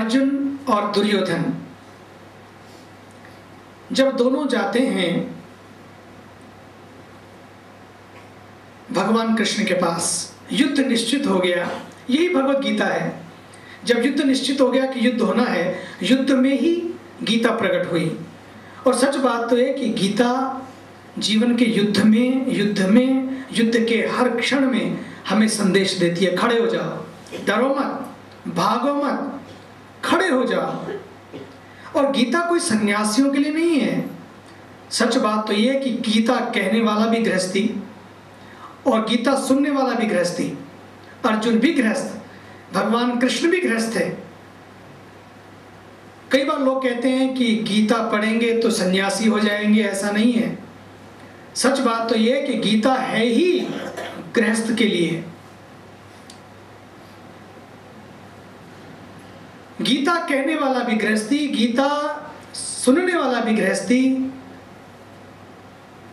अर्जुन और दुर्योधन जब दोनों जाते हैं भगवान कृष्ण के पास, युद्ध निश्चित हो गया। यही भगवत गीता है। जब युद्ध निश्चित हो गया कि युद्ध होना है, युद्ध में ही गीता प्रकट हुई। और सच बात तो है कि गीता जीवन के युद्ध के हर क्षण में हमें संदेश देती है, खड़े हो जाओ, डरो मत, भागो मत, खड़े हो जाओ। और गीता कोई सन्यासियों के लिए नहीं है। सच बात तो यह है कि गीता कहने वाला भी गृहस्थी और गीता सुनने वाला भी गृहस्थी। अर्जुन भी गृहस्थ, भगवान कृष्ण भी गृहस्थ है। कई बार लोग कहते हैं कि गीता पढ़ेंगे तो सन्यासी हो जाएंगे, ऐसा नहीं है। सच बात तो यह है कि गीता है ही गृहस्थ के लिए। गीता कहने वाला भी गृहस्थी, गीता सुनने वाला भी गृहस्थी,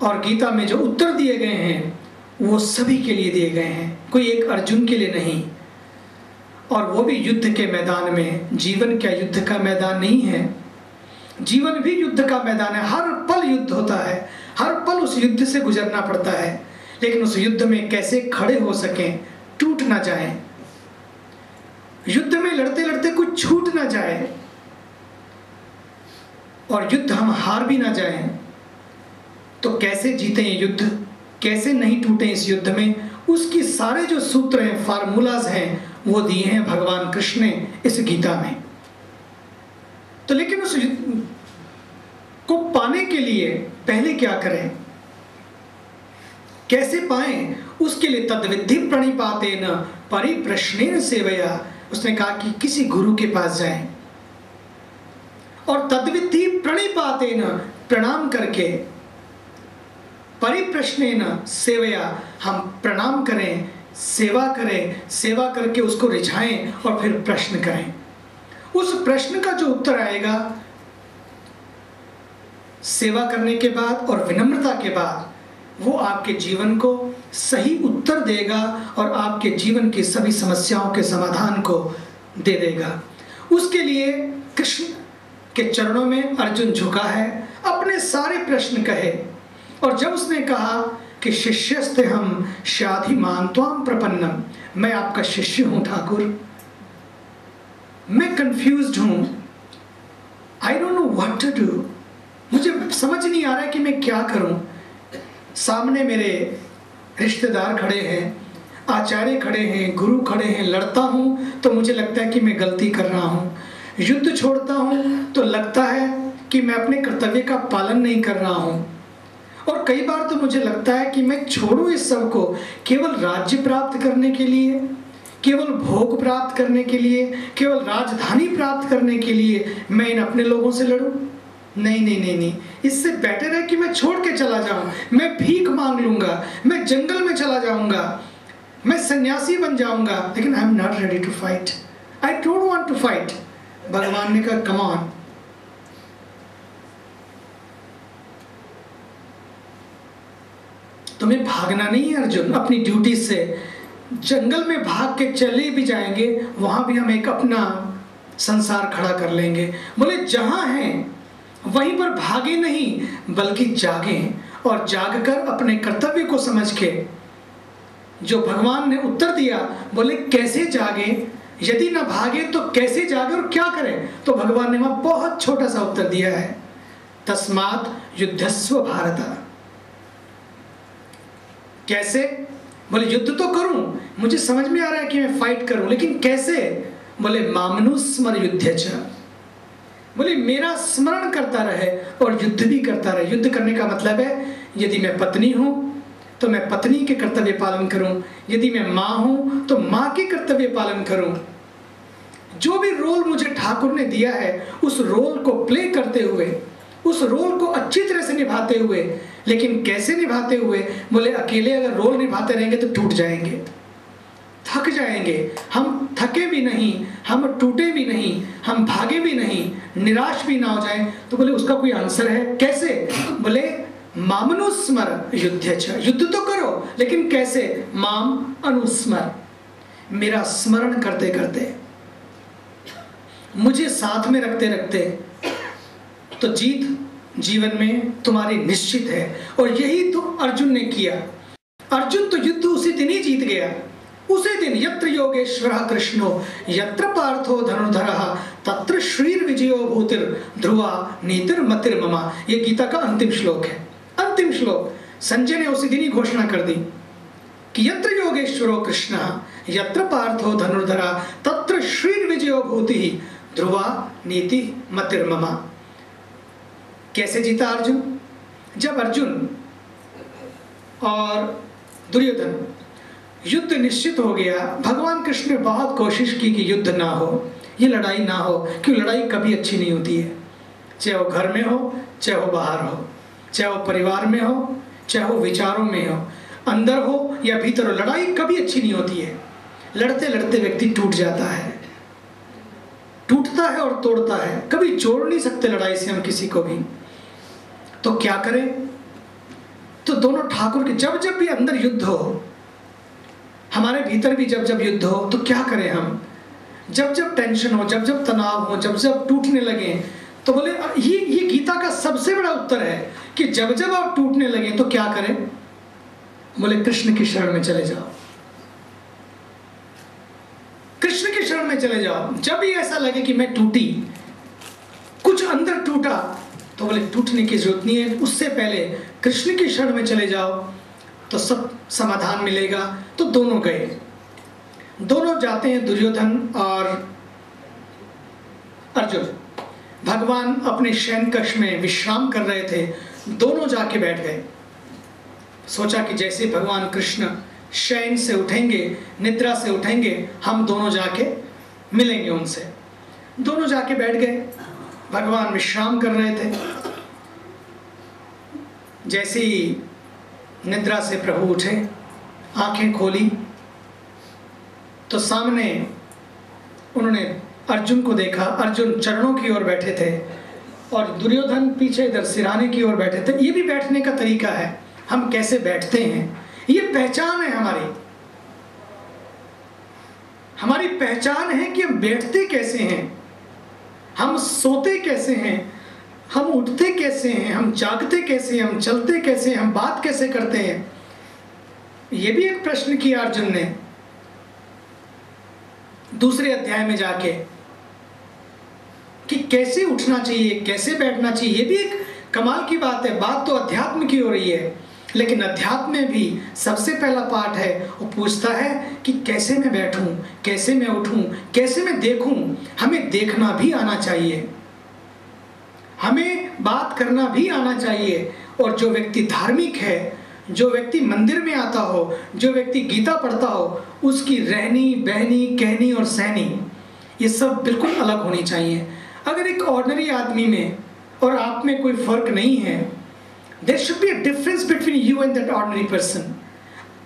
और गीता में जो उत्तर दिए गए हैं वो सभी के लिए दिए गए हैं, कोई एक अर्जुन के लिए नहीं। और वो भी युद्ध के मैदान में। जीवन क्या युद्ध का मैदान नहीं है? जीवन भी युद्ध का मैदान है। हर पल युद्ध होता है, हर पल उस युद्ध से गुजरना पड़ता है। लेकिन उस युद्ध में कैसे खड़े हो सकें, टूट ना जाएं, युद्ध में लड़ते लड़ते कुछ छूट ना जाए, और युद्ध हम हार भी ना जाएं, तो कैसे जीते ये युद्ध, कैसे नहीं टूटे इस युद्ध में, उसकी सारे जो सूत्र हैं, फार्मूलाज हैं, वो दिए हैं भगवान कृष्ण ने इस गीता में। तो लेकिन उस युद्ध को पाने के लिए पहले क्या करें, कैसे पाएं? उसके लिए तद्विद्धि प्रणिपातेन परिप्रश्नेन सेवया, उसने कहा कि किसी गुरु के पास जाएं और तद्विद्धि प्रणिपातेन, प्रणाम करके, परिप्रश्नेन सेवया, हम प्रणाम करें, सेवा करें, सेवा करके उसको रिझाएं और फिर प्रश्न करें। उस प्रश्न का जो उत्तर आएगा सेवा करने के बाद और विनम्रता के बाद, वो आपके जीवन को सही उत्तर देगा और आपके जीवन की सभी समस्याओं के समाधान को दे देगा। उसके लिए कृष्ण के चरणों में अर्जुन झुका है, अपने सारे प्रश्न कहे। और जब उसने कहा कि शिष्यस्ते हम शाधिमान त्वाम प्रपन्नम, मैं आपका शिष्य हूं ठाकुर, मैं कंफ्यूज्ड हूं, I don't know what to do, मुझे समझ नहीं आ रहा है कि मैं क्या करूं। सामने मेरे रिश्तेदार खड़े हैं, आचार्य खड़े हैं, गुरु खड़े हैं, लड़ता हूं तो मुझे लगता है कि मैं गलती कर रहा हूं, युद्ध छोड़ता हूं तो लगता है कि मैं अपने कर्तव्य का पालन नहीं कर रहा हूं, और कई बार तो मुझे लगता है कि मैं छोड़ूं इस सब को केवल राज्य प्राप्त करने के लिए, केवल भोग प्राप्त करने के लिए, केवल राजधानी प्राप्त करने के लिए मैं इन अपने लोगों से लड़ूं। नहीं नहीं नहीं नहीं, इससे बेटर है कि मैं छोड़ के चला जाऊं, मैं भीख मांग लूंगा, मैं जंगल में चला जाऊंगा, मैं सन्यासी बन जाऊंगा, लेकिन I am not ready to fight, I don't want to fight. भगवान ने कहा कम ऑन, तुम्हें भागना नहीं है अर्जुन अपनी ड्यूटी से। जंगल में भाग के चले भी जाएंगे, वहां भी हम एक अपना संसार खड़ा कर लेंगे। बोले जहां हैं वहीं पर भागे नहीं, बल्कि जागे, और जागकर अपने कर्तव्य को समझ के, जो भगवान ने उत्तर दिया, बोले कैसे जागे, यदि ना भागे तो कैसे जागे और क्या करें, तो भगवान ने वहां बहुत छोटा सा उत्तर दिया है, तस्मात् युद्धस्व भारत। कैसे? बोले युद्ध तो करूं, मुझे समझ में आ रहा है कि मैं फाइट करूं, लेकिन कैसे? बोले मामनुस्मर युद्धच, बोले मेरा स्मरण करता रहे और युद्ध भी करता रहे। युद्ध करने का मतलब है, यदि मैं पत्नी हूं तो मैं पत्नी के कर्तव्य पालन करूं, यदि मैं माँ हूं तो माँ के कर्तव्य पालन करूं। जो भी रोल मुझे ठाकुर ने दिया है उस रोल को प्ले करते हुए, उस रोल को अच्छी तरह से निभाते हुए। लेकिन कैसे निभाते हुए? बोले अकेले अगर रोल निभाते रहेंगे तो टूट जाएंगे, थक जाएंगे। हम थके भी नहीं, हम टूटे भी नहीं, हम भागे भी नहीं, निराश भी ना हो जाएं, तो बोले उसका कोई आंसर है? कैसे? बोले मामनुस्मर युद्धच, युद्ध तो करो लेकिन कैसे? माम अनुस्मर, मेरा स्मरण करते करते। मुझे साथ में रखते रखते तो जीत जीवन में तुम्हारी निश्चित है। और यही तो अर्जुन ने किया। अर्जुन तो युद्ध उसी दिन ही जीत गया। उसी दिन यत्र योगेश्वरः कृष्णो यत्र पार्थो धनुर्धरः तत्र श्रीर विजयो भूतिर ध्रुवा नीतिर्मतिर्ममा। ये गीता का अंतिम श्लोक है। अंतिम श्लोक संजय ने उसी दिन ही घोषणा कर दी कि यत्र योगेश्वरो कृष्णः यत्र पार्थो धनुर्धरः तत्र श्रीर विजयो भूतिः ध्रुवा नीति मतिर्ममा। कैसे जीता अर्जुन? जब अर्जुन और दुर्योधन युद्ध निश्चित हो गया, भगवान कृष्ण ने बहुत कोशिश की कि युद्ध ना हो, ये लड़ाई ना हो, क्योंकि लड़ाई कभी अच्छी नहीं होती है। चाहे वो घर में हो, चाहे वो बाहर हो, चाहे वो परिवार में हो, चाहे वो विचारों में हो, अंदर हो या भीतर हो, लड़ाई कभी अच्छी नहीं होती है। लड़ते लड़ते व्यक्ति टूट जाता है, टूटता है और तोड़ता है। कभी जोड़ नहीं सकते लड़ाई से हम किसी को भी। तो क्या करें? तो दोनों ठाकुर के जब जब भी अंदर युद्ध हो, हमारे भीतर भी जब जब युद्ध हो, तो क्या करें हम? जब जब टेंशन हो, जब जब तनाव हो, जब जब टूटने लगे, तो बोले ये गीता का सबसे बड़ा उत्तर है कि जब जब आप टूटने लगे तो क्या करें? बोले कृष्ण की शरण में चले जाओ, कृष्ण की शरण में चले जाओ। जब भी ऐसा लगे कि मैं टूटी, कुछ अंदर टूटा, तो बोले टूटने की जरूरत नहीं है, उससे पहले कृष्ण की शरण में चले जाओ तो सब समाधान मिलेगा। तो दोनों गए, दोनों जाते हैं, दुर्योधन और अर्जुन। भगवान अपने शयन कक्ष में विश्राम कर रहे थे, दोनों जाके बैठ गए। सोचा कि जैसे भगवान कृष्ण शयन से उठेंगे, निद्रा से उठेंगे, हम दोनों जाके मिलेंगे उनसे। दोनों जाके बैठ गए, भगवान विश्राम कर रहे थे। जैसे ही निद्रा से प्रभु उठे, आंखें खोली, तो सामने उन्होंने अर्जुन को देखा। अर्जुन चरणों की ओर बैठे थे और दुर्योधन पीछे इधर सिरहाने की ओर बैठे थे। ये भी बैठने का तरीका है, हम कैसे बैठते हैं, ये पहचान है हमारी। हमारी पहचान है कि हम बैठते कैसे हैं, हम सोते कैसे हैं, हम उठते कैसे हैं, हम जागते कैसे हैं, हम चलते कैसे हैं, हम बात कैसे करते हैं। ये भी एक प्रश्न किया अर्जुन ने दूसरे अध्याय में जाके कि कैसे उठना चाहिए, कैसे बैठना चाहिए। ये भी एक कमाल की बात है। बात तो अध्यात्म की हो रही है, लेकिन अध्यात्म में भी सबसे पहला पार्ट है, वो पूछता है कि कैसे मैं बैठूं, कैसे मैं उठूं, कैसे मैं देखूं। हमें देखना भी आना चाहिए, हमें बात करना भी आना चाहिए। और जो व्यक्ति धार्मिक है, जो व्यक्ति मंदिर में आता हो, जो व्यक्ति गीता पढ़ता हो, उसकी रहनी बहनी कहनी और सहनी ये सब बिल्कुल अलग होनी चाहिए। अगर एक ऑर्डिनरी आदमी में और आप में कोई फर्क नहीं है, there should be a difference between you and that ordinary person.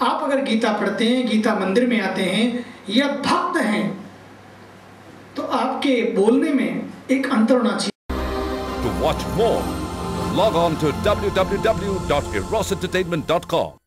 आप अगर गीता पढ़ते हैं, गीता मंदिर में आते हैं या भक्त हैं, तो आपके बोलने में एक अंतर होना चाहिए। To watch more, log on to www.erosentertainment.com.